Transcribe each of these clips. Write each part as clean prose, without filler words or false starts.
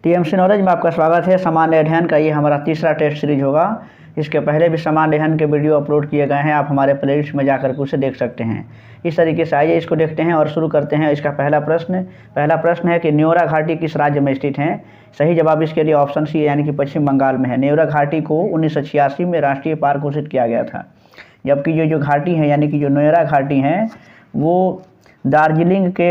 TMC knowledge में आपका स्वागत है। सामान्य अध्ययन का ये हमारा तीसरा टेस्ट सीरीज होगा। इसके पहले भी सामान्य अध्ययन के वीडियो अपलोड किए गए हैं, आप हमारे प्लेलिस्ट में जाकर के उसे देख सकते हैं। इस तरीके से आइए इसको देखते हैं और शुरू करते हैं। इसका पहला प्रश्न है कि न्योरा घाटी किस राज्य में स्थित है। सही जवाब इसके लिए ऑप्शन सी यानी कि पश्चिम बंगाल में है। न्योरा घाटी को 1986 में राष्ट्रीय पार्क घोषित किया गया था, जबकि ये जो घाटी है यानी कि जो न्योरा घाटी है वो दार्जिलिंग के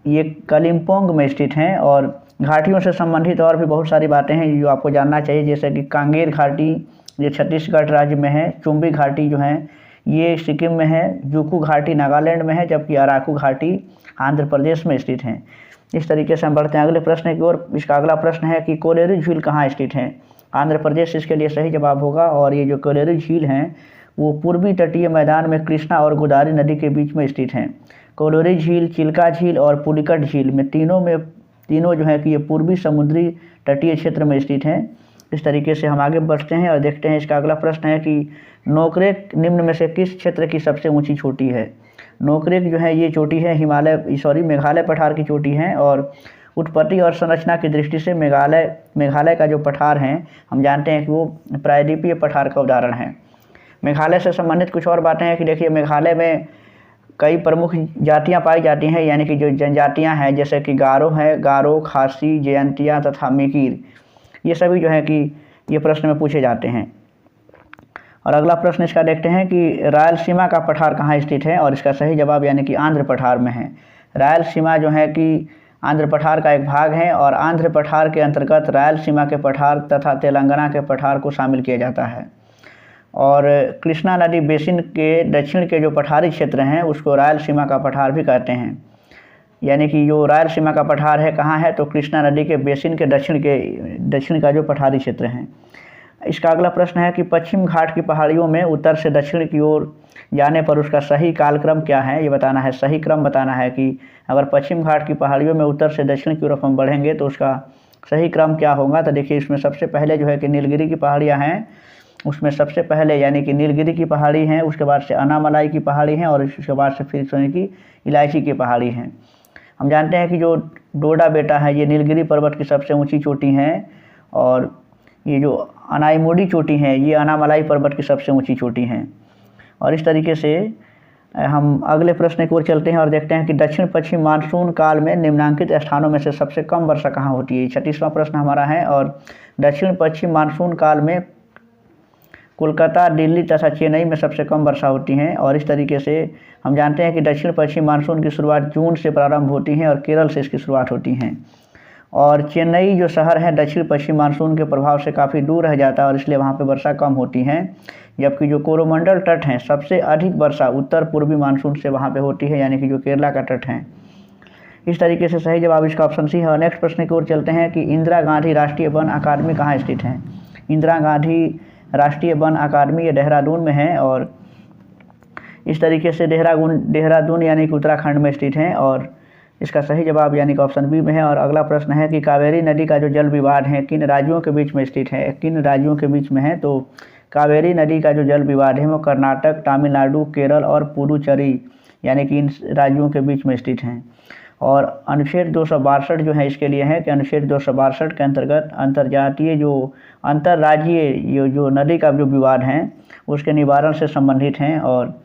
ये कालिम्पोंग में स्थित हैं। और घाटियों से संबंधित और भी बहुत सारी बातें हैं जो आपको जानना चाहिए, जैसे कि कांगेर घाटी ये छत्तीसगढ़ राज्य में है, चुम्बी घाटी जो है ये सिक्किम में है, जुकू घाटी नागालैंड में है, जबकि अराकू घाटी आंध्र प्रदेश में स्थित है। इस तरीके से हम बढ़ते हैं अगले प्रश्न की ओर। इसका अगला प्रश्न है कि कोलेरू झील कहाँ स्थित है। आंध्र प्रदेश इसके लिए सही जवाब होगा। और ये जो कोलेरू झील हैं वो पूर्वी तटीय मैदान में कृष्णा और गोदावरी नदी के बीच में स्थित हैं। कोलेरू झील, चिल्का झील और पुलिकट झील में तीनों जो है कि ये पूर्वी समुद्री तटीय क्षेत्र में स्थित हैं। इस तरीके से हम आगे बढ़ते हैं और देखते हैं। इसका अगला प्रश्न है कि नोकरेक निम्न में से किस क्षेत्र की सबसे ऊंची चोटी है। नोकरेक जो है ये चोटी है मेघालय पठार की चोटी है। और उत्पत्ति और संरचना की दृष्टि से मेघालय का जो पठार है हम जानते हैं कि वो प्रायद्वीपीय पठार का उदाहरण है। मेघालय से संबंधित कुछ और बातें हैं कि देखिए मेघालय में कई प्रमुख जातियां पाई जाती हैं, यानी कि जो जनजातियां हैं जैसे कि गारो, खासी, जयंतिया तथा मेकीर, ये सभी जो है कि ये प्रश्न में पूछे जाते हैं। और अगला प्रश्न इसका देखते हैं कि रायलसीमा का पठार कहाँ स्थित है। और इसका सही जवाब यानी कि आंध्र पठार में है। रायलसीमा जो है कि आंध्र पठार का एक भाग है और आंध्र पठार के अंतर्गत रायलसीमा के पठार तथा तेलंगाना के पठार को शामिल किया जाता है। और कृष्णा नदी बेसिन के दक्षिण के जो पठारी क्षेत्र हैं उसको रायलसीमा का पठार भी कहते हैं। यानी कि जो रायलसीमा का पठार है कहाँ है, तो कृष्णा नदी के बेसिन के दक्षिण का जो पठारी क्षेत्र है। इसका अगला प्रश्न है कि पश्चिम घाट की पहाड़ियों में उत्तर से दक्षिण की ओर जाने पर उसका सही कालक्रम क्या है, ये बताना है। सही क्रम बताना है कि अगर पश्चिम घाट की पहाड़ियों में उत्तर से दक्षिण की ओर हम बढ़ेंगे तो उसका सही क्रम क्या होगा। तो देखिए इसमें सबसे पहले जो है कि नीलगिरी की पहाड़ियाँ हैं, उसमें सबसे पहले यानी कि नीलगिरी की पहाड़ी हैं, उसके बाद से अनामलाई की पहाड़ी हैं और उसके बाद से फिर सोने की इलायची की पहाड़ी हैं। हम जानते हैं कि जो डोडा बेटा है ये नीलगिरी पर्वत की सबसे ऊंची चोटी हैं। और ये जो अनाईमुडी चोटी हैं ये अनामलाई पर्वत की सबसे ऊंची चोटी हैं। और इस तरीके से हम अगले प्रश्न की ओर चलते हैं और देखते हैं कि दक्षिण पश्चिम मानसून काल में निम्नांकित स्थानों में से सबसे कम वर्षा कहाँ होती है। 36वां प्रश्न हमारा है। और दक्षिण पश्चिम मानसून काल में कोलकाता, दिल्ली तथा चेन्नई में सबसे कम वर्षा होती है। और इस तरीके से हम जानते हैं कि दक्षिण पश्चिम मानसून की शुरुआत जून से प्रारंभ होती है और केरल से इसकी शुरुआत होती है। और चेन्नई जो शहर है दक्षिण पश्चिम मानसून के प्रभाव से काफ़ी दूर रह जाता है और इसलिए वहाँ पे वर्षा कम होती है। जबकि जो कोरोमंडल तट हैं सबसे अधिक वर्षा उत्तर पूर्वी मानसून से वहाँ पे होती है, यानी कि जो केरला का तट है। इस तरीके से सही जवाब इसका ऑप्शन सी है। और नेक्स्ट प्रश्न की ओर चलते हैं कि इंदिरा गांधी राष्ट्रीय वन अकादमी कहाँ स्थित है। इंदिरा गांधी राष्ट्रीय वन अकादमी ये देहरादून में है। और इस तरीके से देहरादून यानी कि उत्तराखंड में स्थित है। और इसका सही जवाब यानी कि ऑप्शन बी में है। और अगला प्रश्न है कि कावेरी नदी का जो जल विवाद है किन राज्यों के बीच में स्थित है। किन राज्यों के बीच में है, तो कावेरी नदी का जो जल विवाद है वो कर्नाटक, तमिलनाडु, केरल और पुडुचेरी यानी कि इन राज्यों के बीच में स्थित हैं। और अनुच्छेद 262 जो है इसके लिए है कि अनुच्छेद 262 के अंतर्गत अंतर्जातीय जो अंतर्राज्यीय जो नदी का जो विवाद है उसके निवारण से संबंधित हैं। और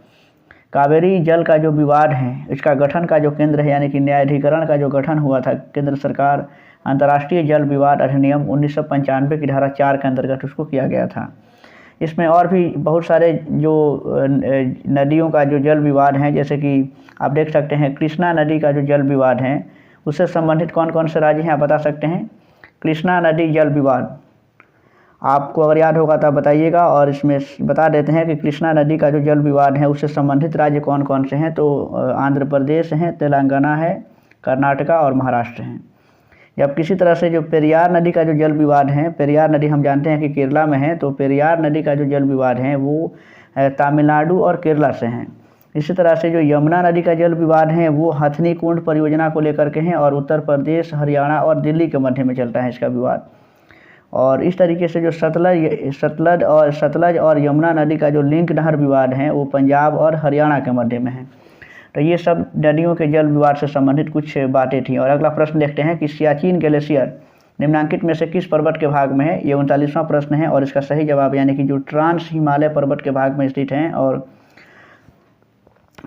कावेरी जल का जो विवाद है इसका गठन का जो केंद्र है यानी कि न्यायाधिकरण का जो गठन हुआ था केंद्र सरकार अंतर्राष्ट्रीय जल विवाद अधिनियम 1995 की धारा 4 के अंतर्गत उसको किया गया था। इसमें और भी बहुत सारे जो नदियों का जो जल विवाद हैं, जैसे कि आप देख सकते हैं कृष्णा नदी का जो जल विवाद है उससे संबंधित कौन कौन से राज्य हैं आप बता सकते हैं। कृष्णा नदी जल विवाद आपको अगर याद होगा तो आप बताइएगा। और इसमें बता देते हैं कि कृष्णा नदी का जो जल विवाद है उससे संबंधित राज्य कौन कौन से हैं, तो आंध्र प्रदेश हैं, तेलंगाना है, कर्नाटका और महाराष्ट्र हैं। जब किसी तरह से जो पेरियार नदी का जो जल विवाद है, पेरियार नदी हम जानते हैं कि केरला में है, तो पेरियार नदी का जो जल विवाद है वो तमिलनाडु और केरला से हैं। इसी तरह से जो यमुना नदी का जल विवाद है वो हथनी कुंड परियोजना को लेकर के हैं और उत्तर प्रदेश, हरियाणा और दिल्ली के मध्य में चलता है इसका विवाद। और इस तरीके से जो सतलज और यमुना नदी का जो लिंक नहर विवाद है वो पंजाब और हरियाणा के मध्य में है। तो ये सब नदियों के जल विवाद से संबंधित कुछ बातें थी। और अगला प्रश्न देखते हैं कि सियाचिन ग्लेशियर निम्नांकित में से किस पर्वत के भाग में है? ये 39वां प्रश्न है और इसका सही जवाब यानी कि जो ट्रांस हिमालय पर्वत के भाग में स्थित हैं और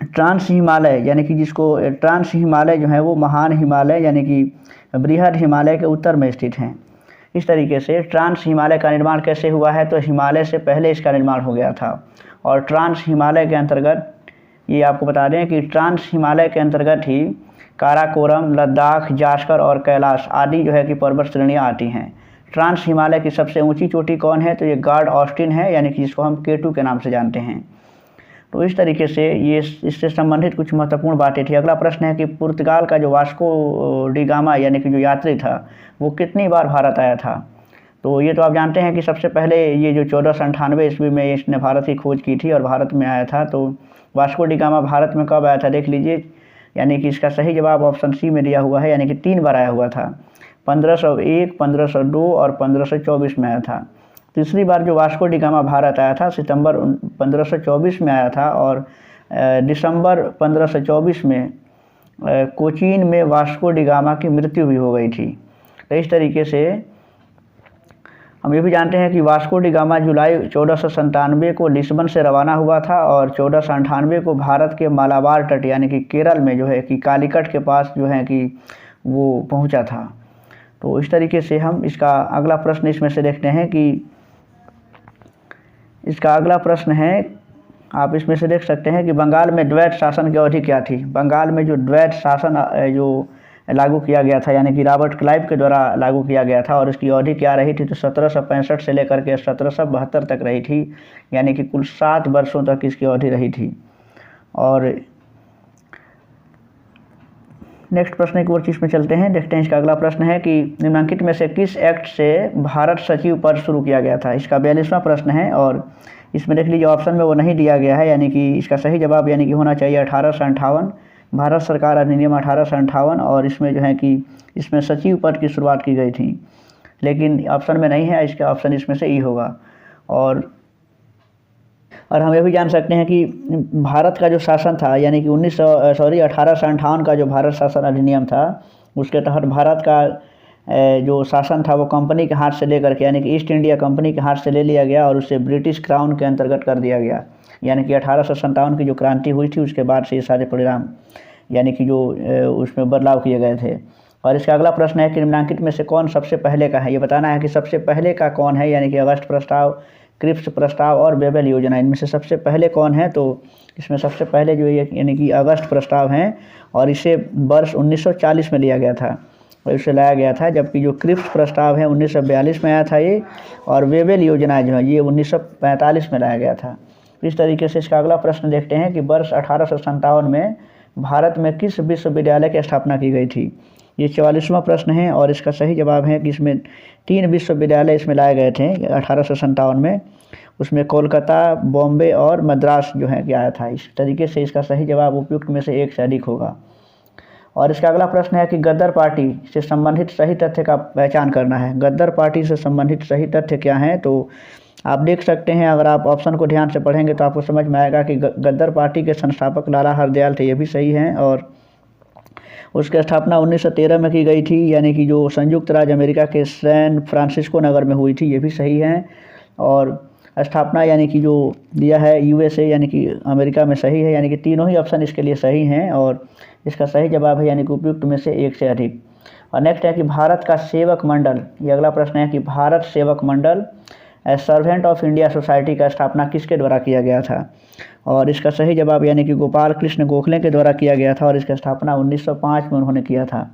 ट्रांस हिमालय यानी कि जिसको ट्रांस हिमालय जो है वो महान हिमालय यानी कि बृहद हिमालय के उत्तर में स्थित हैं। इस तरीके से ट्रांस हिमालय का निर्माण कैसे हुआ है? तो हिमालय से पहले इसका निर्माण हो गया था और ट्रांस हिमालय के अंतर्गत ये आपको बता दें कि ट्रांस हिमालय के अंतर्गत ही काराकोरम, लद्दाख, जास्कर और कैलाश आदि जो है कि पर्वत श्रेणियाँ आती हैं। ट्रांस हिमालय की सबसे ऊंची चोटी कौन है? तो ये गॉड ऑस्टिन है यानी कि जिसको हम K2 के नाम से जानते हैं। तो इस तरीके से ये इससे संबंधित कुछ महत्वपूर्ण बातें थी। अगला प्रश्न है कि पुर्तगाल का जो वास्को डी गामा यानी कि जो यात्री था वो कितनी बार भारत आया था? तो ये तो आप जानते हैं कि सबसे पहले ये जो 1498 ईस्वी में इसने भारत की खोज की थी और भारत में आया था। तो वास्को डी गामा भारत में कब आया था देख लीजिए, यानी कि इसका सही जवाब ऑप्शन सी में दिया हुआ है, यानी कि 3 बार आया हुआ था। 1501, 1502 और 1524 में आया था। तीसरी बार जो वास्को डी गामा भारत आया था सितंबर 1524 में आया था और दिसंबर 1524 में कोचीन में वास्को डी गामा की मृत्यु भी हो गई थी। तो इस तरीके से हम ये भी जानते हैं कि वास्को डी गामा जुलाई 1497 को लिस्बन से रवाना हुआ था और 1498 को भारत के मालाबार तट यानी कि केरल में जो है कि कालीकट के पास जो है कि वो पहुंचा था। तो इस तरीके से हम इसका अगला प्रश्न इसमें से देखते हैं कि इसका अगला प्रश्न है, आप इसमें से देख सकते हैं कि बंगाल में द्वैत शासन की अवधि क्या थी? बंगाल में जो द्वैत शासन जो लागू किया गया था यानी कि रॉबर्ट क्लाइव के द्वारा लागू किया गया था और इसकी अवधि क्या रही थी? तो 1765 से लेकर के 1772 तक रही थी, यानी कि कुल 7 वर्षों तक इसकी अवधि रही थी। और नेक्स्ट प्रश्न एक और चीज़ में चलते हैं, देखते हैं इसका अगला प्रश्न है कि निम्नांकित में से किस एक्ट से भारत सचिव पद शुरू किया गया था? इसका 42वां प्रश्न है और इसमें देख लीजिए ऑप्शन में वो नहीं दिया गया है, यानी कि इसका सही जवाब यानी कि होना चाहिए 1858 भारत सरकार अधिनियम 1858 और इसमें जो है कि इसमें सचिव पद की शुरुआत की गई थी, लेकिन ऑप्शन में नहीं है, इसका ऑप्शन इसमें से ई होगा। और हम ये भी जान सकते हैं कि भारत का जो शासन था यानी कि 1858 का जो भारत शासन अधिनियम था उसके तहत भारत का जो शासन था वो कंपनी के हाथ से लेकर के यानी कि ईस्ट इंडिया कंपनी के हाथ से ले लिया गया और उसे ब्रिटिश क्राउन के अंतर्गत कर दिया गया। यानी कि 1857 की जो क्रांति हुई थी उसके बाद से ये सारे परिणाम यानी कि जो उसमें बदलाव किए गए थे। और इसका अगला प्रश्न है कि निम्नांकित में से कौन सबसे पहले का है? ये बताना है कि सबसे पहले का कौन है, यानी कि अगस्त प्रस्ताव, क्रिप्स प्रस्ताव और बेबल योजना, इनमें से सबसे पहले कौन है? तो इसमें सबसे पहले जो यानी कि अगस्त प्रस्ताव हैं और इसे वर्ष 1940 में लिया गया था और इसे लाया गया था, जबकि जो क्रिप्स प्रस्ताव है 1942 में आया था ये और बेबल योजना जो है ये 1945 में लाया गया था। इस तरीके से इसका अगला प्रश्न देखते हैं कि वर्ष 1857 में भारत में किस विश्वविद्यालय की स्थापना की गई थी? ये 44वां प्रश्न है और इसका सही जवाब है कि इसमें 3 विश्वविद्यालय इसमें लाए गए थे 1857 में, उसमें कोलकाता, बॉम्बे और मद्रास जो है कि आया था। इस तरीके से इसका सही जवाब उपयुक्त में से एक से अधिक होगा। और इसका अगला प्रश्न है कि गद्दार पार्टी से संबंधित सही तथ्य का पहचान करना है। गद्दार पार्टी से संबंधित सही तथ्य क्या हैं? तो आप देख सकते हैं, अगर आप ऑप्शन को ध्यान से पढ़ेंगे तो आपको समझ में आएगा कि गद्दार पार्टी के संस्थापक लाला हरदयाल थे, ये भी सही हैं। और उसकी स्थापना 1913 में की गई थी, यानी कि जो संयुक्त राज्य अमेरिका के सैन फ्रांसिस्को नगर में हुई थी, ये भी सही है। और स्थापना यानी कि जो दिया है USA यानी कि अमेरिका में सही है, यानी कि तीनों ही ऑप्शन इसके लिए सही हैं और इसका सही जवाब है यानी कि उपयुक्त में से एक से अधिक। और नेक्स्ट है कि भारत का सेवक मंडल, ये अगला प्रश्न है कि भारत सेवक मंडल सर्वेंट ऑफ इंडिया सोसाइटी का स्थापना किसके द्वारा किया गया था? और इसका सही जवाब यानी कि गोपाल कृष्ण गोखले के द्वारा किया गया था और इसका स्थापना 1905 में उन्होंने किया था।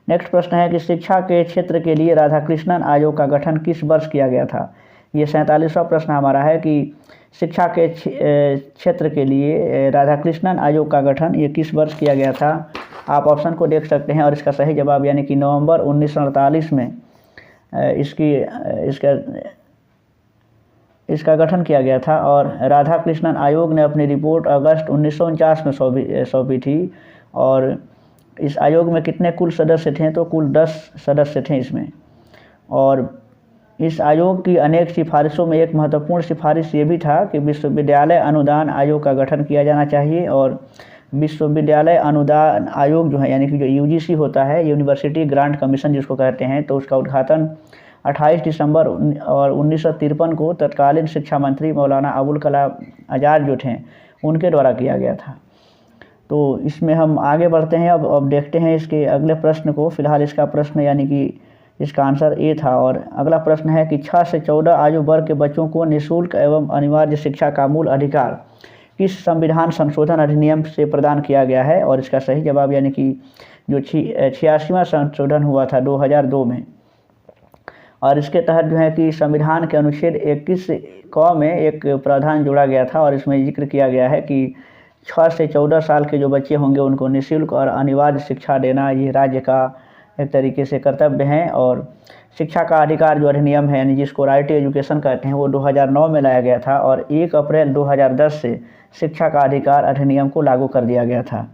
नेक्स्ट प्रश्न है कि शिक्षा के क्षेत्र के लिए राधाकृष्णन आयोग का गठन किस वर्ष किया गया था? ये 47वां प्रश्न हमारा है कि शिक्षा के क्षेत्र के लिए राधाकृष्णन आयोग का गठन ये किस वर्ष किया गया था? आप ऑप्शन को देख सकते हैं और इसका सही जवाब यानी कि नवंबर 1948 में इसका गठन किया गया था। और राधाकृष्णन आयोग ने अपनी रिपोर्ट अगस्त 1949 में सौंपी थी। और इस आयोग में कितने कुल सदस्य थे? तो कुल 10 सदस्य थे इसमें। और इस आयोग की अनेक सिफारिशों में एक महत्वपूर्ण सिफारिश ये भी था कि विश्वविद्यालय अनुदान आयोग का गठन किया जाना चाहिए। और विश्वविद्यालय अनुदान आयोग जो है यानी कि जो यूजीसी होता है, यूनिवर्सिटी ग्रांट कमीशन जिसको कहते हैं, तो उसका उद्घाटन 28 दिसंबर 1953 को तत्कालीन शिक्षा मंत्री मौलाना अबुल कलाम आज़ाद जो थे उनके द्वारा किया गया था। तो इसमें हम आगे बढ़ते हैं। अब देखते हैं इसके अगले प्रश्न को। फिलहाल इसका प्रश्न यानी कि इसका आंसर ए था। और अगला प्रश्न है कि 6 से 14 आयु वर्ग के बच्चों को निःशुल्क एवं अनिवार्य शिक्षा का मूल अधिकार किस संविधान संशोधन अधिनियम से प्रदान किया गया है? और इसका सही जवाब यानी कि जो 86वां संशोधन हुआ था 2002 में, और इसके तहत जो है कि संविधान के अनुच्छेद 21 क में एक प्रावधान जोड़ा गया था और इसमें जिक्र किया गया है कि 6 से 14 साल के जो बच्चे होंगे उनको निःशुल्क और अनिवार्य शिक्षा देना ये राज्य का एक तरीके से कर्तव्य है। और शिक्षा का अधिकार जो अधिनियम है यानी जिसको राइट टू एजुकेशन कहते हैं वो 2009 में लाया गया था और 1 अप्रैल 2010 से शिक्षा का अधिकार अधिनियम को लागू कर दिया गया था।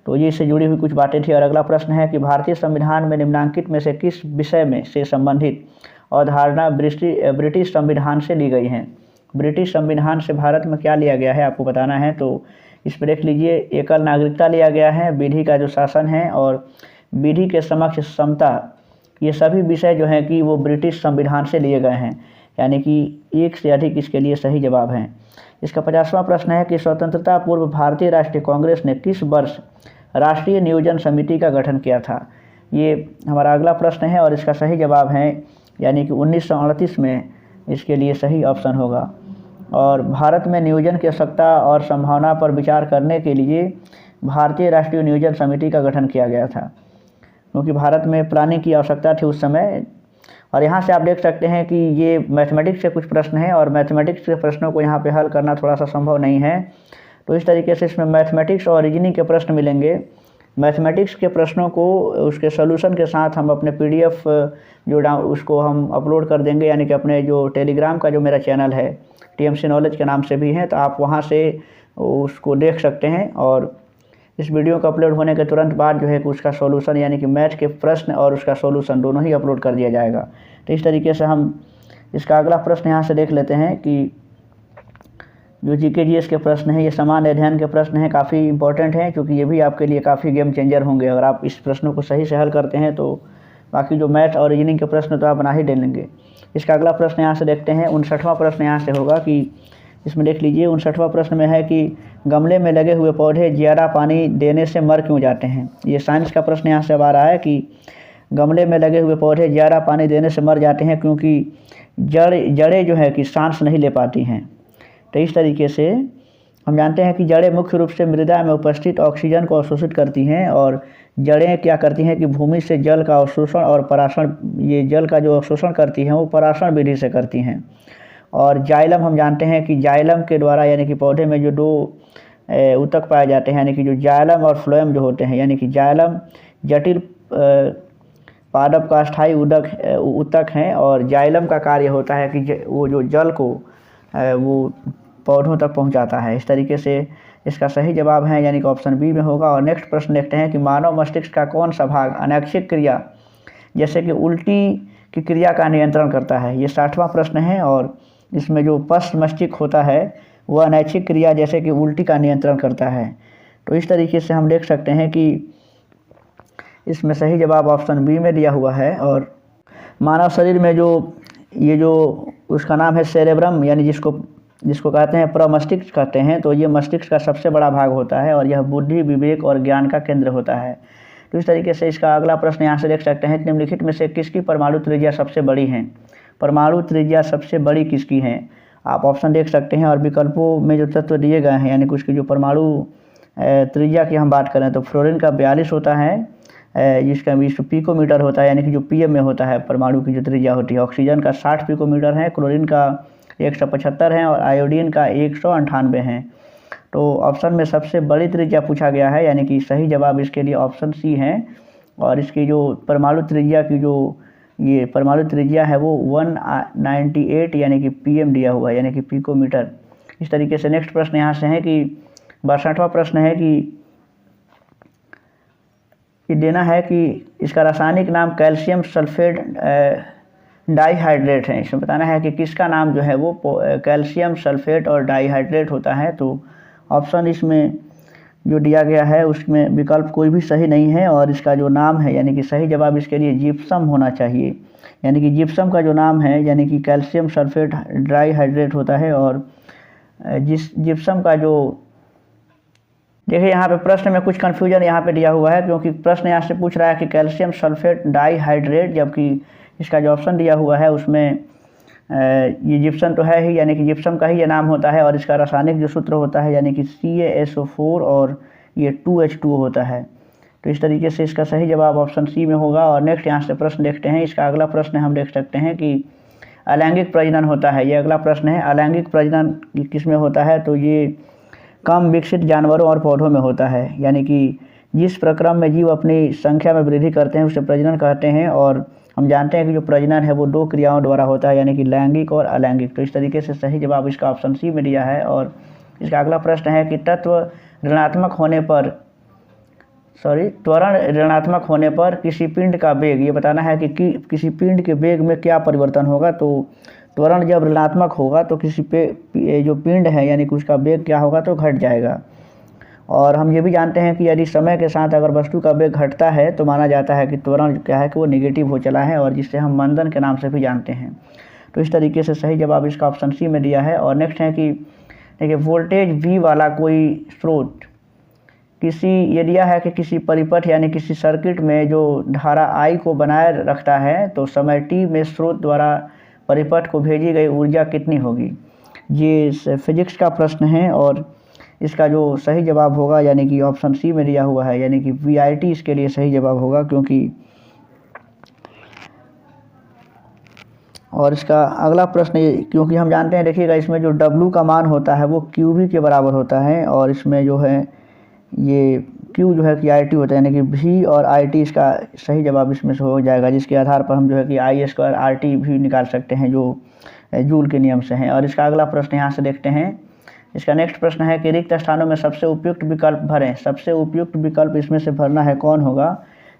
तो ये इससे जुड़ी हुई कुछ बातें थी। और अगला प्रश्न है कि भारतीय संविधान में निम्नांकित में से किस विषय में से संबंधित अवधारणा ब्रिटिश संविधान से ली गई हैं? ब्रिटिश संविधान से भारत में क्या लिया गया है आपको बताना है। तो इस पर देख लीजिए, एकल नागरिकता लिया गया है, विधि का जो शासन है और विधि के समक्ष समता, ये सभी विषय जो हैं कि वो ब्रिटिश संविधान से लिए गए हैं, यानी कि एक से अधिक इसके लिए सही जवाब हैं। इसका 50वां प्रश्न है कि स्वतंत्रता पूर्व भारतीय राष्ट्रीय कांग्रेस ने किस वर्ष राष्ट्रीय नियोजन समिति का गठन किया था? ये हमारा अगला प्रश्न है और इसका सही जवाब है यानी कि 1938 में इसके लिए सही ऑप्शन होगा। और भारत में नियोजन की आवश्यकता और संभावना पर विचार करने के लिए भारतीय राष्ट्रीय नियोजन समिति का गठन किया गया था, क्योंकि भारत में प्लानिंग की आवश्यकता थी उस समय। और यहाँ से आप देख सकते हैं कि ये मैथमेटिक्स से कुछ प्रश्न हैं और मैथमेटिक्स के प्रश्नों को यहाँ पे हल करना थोड़ा सा संभव नहीं है। तो इस तरीके से इसमें मैथमेटिक्स और रीजनिंग के प्रश्न मिलेंगे। मैथमेटिक्स के प्रश्नों को उसके सॉल्यूशन के साथ हम अपने PDF जो उसको हम अपलोड कर देंगे, यानी कि अपने जो टेलीग्राम का जो मेरा चैनल है TMC नॉलेज के नाम से भी है, तो आप वहाँ से उसको देख सकते हैं। और इस वीडियो का अपलोड होने के तुरंत बाद जो है कि उसका सॉल्यूशन यानी कि मैथ के प्रश्न और उसका सॉल्यूशन दोनों ही अपलोड कर दिया जाएगा। तो इस तरीके से हम इसका अगला प्रश्न यहाँ से देख लेते हैं कि जो GK GS के प्रश्न हैं ये सामान्य अध्ययन के प्रश्न हैं, काफ़ी इंपॉर्टेंट हैं क्योंकि ये भी आपके लिए काफ़ी गेम चेंजर होंगे। अगर आप इस प्रश्नों को सही से हल करते हैं तो बाकी जो मैथ और रीजनिंग के प्रश्न तो आप बना ही दे लेंगे। इसका अगला प्रश्न यहाँ से देखते हैं। 59वां प्रश्न यहाँ से होगा कि इसमें देख लीजिए, 59वां प्रश्न में है कि गमले में लगे हुए पौधे ज़्यादा पानी देने से मर क्यों जाते हैं? ये साइंस का प्रश्न यहाँ से अब आ रहा है कि गमले में लगे हुए पौधे ज़्यादा पानी देने से मर जाते हैं क्योंकि जड़ें जो है कि सांस नहीं ले पाती हैं। तो इस तरीके से हम जानते हैं कि जड़ें मुख्य रूप से मृदा में उपस्थित ऑक्सीजन को अवशोषित करती हैं और जड़ें क्या करती हैं कि भूमि से जल का अवशोषण और पराशण, ये जल का जो अवशोषण करती हैं वो पराशण विधि से करती हैं। और जाइलम हम जानते हैं कि जाइलम के द्वारा यानी कि पौधे में जो 2 ऊतक पाए जाते हैं, यानी कि जो जाइलम और फ्लोएम जो होते हैं, यानी कि जाइलम जटिल पादप का अस्थायी ऊतक हैं और जाइलम का कार्य होता है कि वो जो जल को वो पौधों तक पहुंचाता है। इस तरीके से इसका सही जवाब है यानी कि ऑप्शन बी में होगा। और नेक्स्ट प्रश्न देखते हैं कि मानव मस्तिष्क का कौन सा भाग अनैच्छिक क्रिया जैसे कि उल्टी की क्रिया का नियंत्रण करता है? ये 60वां प्रश्न है और इसमें जो पश्च मस्तिष्क होता है वह अनैच्छिक क्रिया जैसे कि उल्टी का नियंत्रण करता है। तो इस तरीके से हम देख सकते हैं कि इसमें सही जवाब ऑप्शन बी में दिया हुआ है। और मानव शरीर में जो उसका नाम है सेरेब्रम, यानी जिसको कहते हैं प्रमस्तिष्क कहते हैं, तो ये मस्तिष्क का सबसे बड़ा भाग होता है और यह बुद्धि, विवेक और ज्ञान का केंद्र होता है। तो इस तरीके से इसका अगला प्रश्न यहाँ से देख सकते हैं, निम्नलिखित में से किसकी परमाणु त्रिज्या सबसे बड़ी है? परमाणु त्रिज्या सबसे बड़ी किसकी है? आप ऑप्शन देख सकते हैं और विकल्पों में जो तत्व दिए गए हैं यानी कि उसकी जो परमाणु त्रिज्या की हम बात करें तो फ्लोरीन का 42 होता है, जिसका 20 पिकोमीटर होता है, यानी कि जो PM में होता है परमाणु की जो त्रिज्या होती है। ऑक्सीजन का 60 पिकोमीटर है, क्लोरीन का 175 है और आयोडीन का 198 है। तो ऑप्शन में सबसे बड़ी त्रिज्या पूछा गया है, यानी कि सही जवाब इसके लिए ऑप्शन सी है। और इसकी जो परमाणु त्रिज्या की जो ये परमाणु त्रिज्या है वो 198 यानी कि PM दिया हुआ है, यानी कि पिकोमीटर। इस तरीके से नेक्स्ट प्रश्न यहाँ से है कि 62वां प्रश्न है कि ये देना है कि इसका रासायनिक नाम कैल्शियम सल्फेट डाइहाइड्रेट है। इसमें बताना है कि किसका नाम जो है वो कैल्शियम सल्फेट और डाइहाइड्रेट होता है। तो ऑप्शन इसमें जो दिया गया है उसमें विकल्प कोई भी सही नहीं है और इसका जो नाम है यानी कि सही जवाब इसके लिए जिप्सम होना चाहिए। यानी कि जिप्सम का जो नाम है यानी कि कैल्शियम सल्फेट ड्राई हाइड्रेट होता है। और जिस जिप्सम का जो देखिए यहाँ पे प्रश्न में कुछ कन्फ्यूजन यहाँ पे दिया हुआ है, क्योंकि प्रश्न यहाँ से पूछ रहा है कि कैल्शियम सल्फेट डाई हाइड्रेट, जबकि इसका जो ऑप्शन दिया हुआ है उसमें ये जिप्सम तो है ही, यानी कि जिप्सम का ही ये नाम होता है और इसका रासायनिक जो सूत्र होता है यानी कि CaSO4 और ये 2H2O होता है। तो इस तरीके से इसका सही जवाब ऑप्शन सी में होगा। और नेक्स्ट यहाँ से प्रश्न देखते हैं। इसका अगला प्रश्न हम देख सकते हैं कि अलैंगिक प्रजनन होता है, ये अगला प्रश्न है। अलैंगिक प्रजनन किस में होता है? तो ये कम विकसित जानवरों और पौधों में होता है, यानी कि जिस प्रक्रम में जीव अपनी संख्या में वृद्धि करते हैं उसे प्रजनन कहते हैं। और हम जानते हैं कि जो प्रजनन है वो 2 क्रियाओं द्वारा होता है, यानी कि लैंगिक और अलैंगिक। तो इस तरीके से सही जवाब इसका ऑप्शन सी में दिया है। और इसका अगला प्रश्न है कि त्वरण ऋणात्मक होने पर किसी पिंड का वेग, ये बताना है कि किसी पिंड के वेग में क्या परिवर्तन होगा। तो त्वरण जब ऋणात्मक होगा तो किसी पे जो पिंड है यानी कि उसका वेग क्या होगा, तो घट जाएगा। और हम ये भी जानते हैं कि यदि समय के साथ अगर वस्तु का वेग घटता है तो माना जाता है कि त्वरण क्या है कि वो नेगेटिव हो चला है, और जिससे हम मंदन के नाम से भी जानते हैं। तो इस तरीके से सही जवाब इसका ऑप्शन सी में दिया है। और नेक्स्ट है कि देखिए वोल्टेज V वाला कोई स्रोत ये दिया है कि किसी परिपथ यानी किसी सर्किट में जो धारा I को बनाए रखता है तो समय t में स्रोत द्वारा परिपथ को भेजी गई ऊर्जा कितनी होगी। ये फिजिक्स का प्रश्न है और इसका जो सही जवाब होगा यानी कि ऑप्शन सी में दिया हुआ है, यानी कि VIT इसके लिए सही जवाब होगा। और इसका अगला प्रश्न, क्योंकि हम जानते हैं, देखिएगा इसमें जो W का मान होता है वो QV के बराबर होता है, और इसमें जो है ये Q जो है कि IT होता है, यानी कि V और IT इसका सही जवाब इसमें से हो जाएगा, जिसके आधार पर हम जो है कि I² RT भी निकाल सकते हैं जो जूल के नियम से हैं। और इसका अगला प्रश्न यहाँ से देखते हैं। इसका नेक्स्ट प्रश्न है कि रिक्त स्थानों में सबसे उपयुक्त विकल्प भरें। सबसे उपयुक्त विकल्प इसमें से भरना है कौन होगा,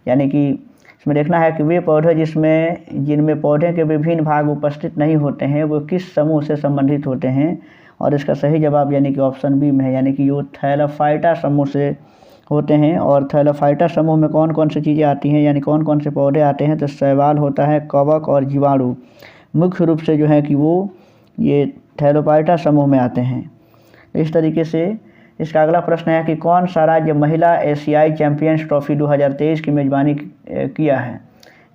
यानी कि इसमें देखना है कि वे पौधे जिनमें पौधे के विभिन्न भाग उपस्थित नहीं होते हैं वो किस समूह से संबंधित होते हैं। और इसका सही जवाब यानी कि ऑप्शन बी में है, यानी कि वो थैलाफाइटा समूह से होते हैं। और थैलाफाइटा समूह में कौन कौन सी चीज़ें आती हैं, यानी कौन कौन से पौधे आते हैं, तो शैवाल होता है, कवक और जीवाणु मुख्य रूप से जो है कि वो ये थैलाफाइटा समूह में आते हैं। इस तरीके से इसका अगला प्रश्न है कि कौन सा राज्य महिला एशियाई चैंपियंस ट्रॉफी 2023 की मेज़बानी किया है।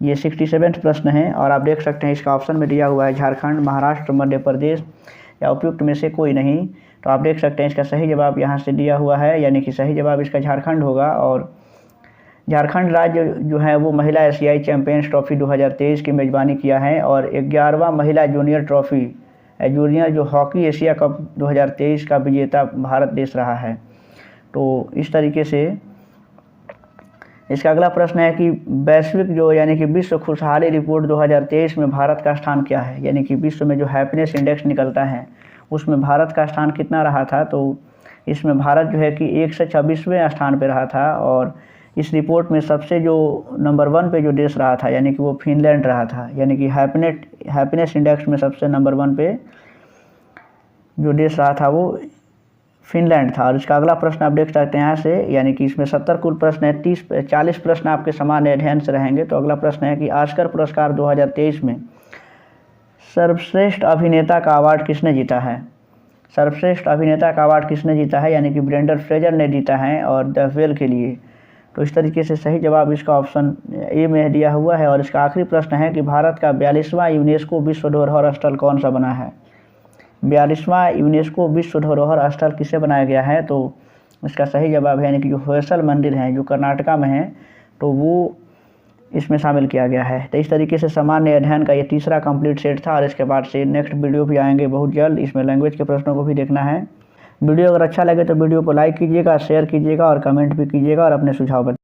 ये 67वां प्रश्न है और आप देख सकते हैं इसका ऑप्शन में दिया हुआ है झारखंड, महाराष्ट्र, मध्य प्रदेश या उपयुक्त में से कोई नहीं। तो आप देख सकते हैं इसका सही जवाब यहाँ से दिया हुआ है, यानी कि सही जवाब इसका झारखंड होगा। और झारखंड राज्य जो है वो महिला एशियाई चैंपियंस ट्रॉफी 2023 की मेज़बानी किया है और 11वां महिला जूनियर जो हॉकी एशिया कप 2023 का विजेता भारत देश रहा है। तो इस तरीके से इसका अगला प्रश्न है कि वैश्विक यानी कि विश्व खुशहाली रिपोर्ट 2023 में भारत का स्थान क्या है, यानी कि विश्व में जो हैप्पीनेस इंडेक्स निकलता है उसमें भारत का स्थान कितना रहा था। तो इसमें भारत जो है कि 126वें स्थान पर रहा था और इस रिपोर्ट में सबसे जो नंबर 1 पे जो देश रहा था यानी कि वो फिनलैंड रहा था, यानी कि हैप्पीनेस इंडेक्स में सबसे नंबर 1 पे जो देश रहा था वो फिनलैंड था। और इसका अगला प्रश्न आप देख सकते हैं यहाँ से, यानी कि इसमें 70 कुल प्रश्न है, 40 प्रश्न आपके सामान्य अध्ययन से रहेंगे। तो अगला प्रश्न है कि ऑस्कर पुरस्कार 2023 में सर्वश्रेष्ठ अभिनेता का अवार्ड किसने जीता है। सर्वश्रेष्ठ अभिनेता का अवार्ड किसने जीता है, यानी कि ब्रेंडन फ्रेजर ने जीता है और द वेल के लिए। तो इस तरीके से सही जवाब इसका ऑप्शन ए में दिया हुआ है। और इसका आखिरी प्रश्न है कि भारत का 42वां यूनेस्को विश्व धरोहर स्थल कौन सा बना है। 42वां यूनेस्को विश्व धरोहर स्थल किसे बनाया गया है, तो इसका सही जवाब है यानी कि जो होयसल मंदिर है जो कर्नाटका में है तो वो इसमें शामिल किया गया है। तो इस तरीके से सामान्य अध्ययन का ये तीसरा कंप्लीट सेट था और इसके बाद से नेक्स्ट वीडियो भी आएंगे बहुत जल्द। इसमें लैंग्वेज के प्रश्नों को भी देखना है। वीडियो अगर अच्छा लगे तो वीडियो को लाइक कीजिएगा, शेयर कीजिएगा और कमेंट भी कीजिएगा और अपने सुझाव बताइए।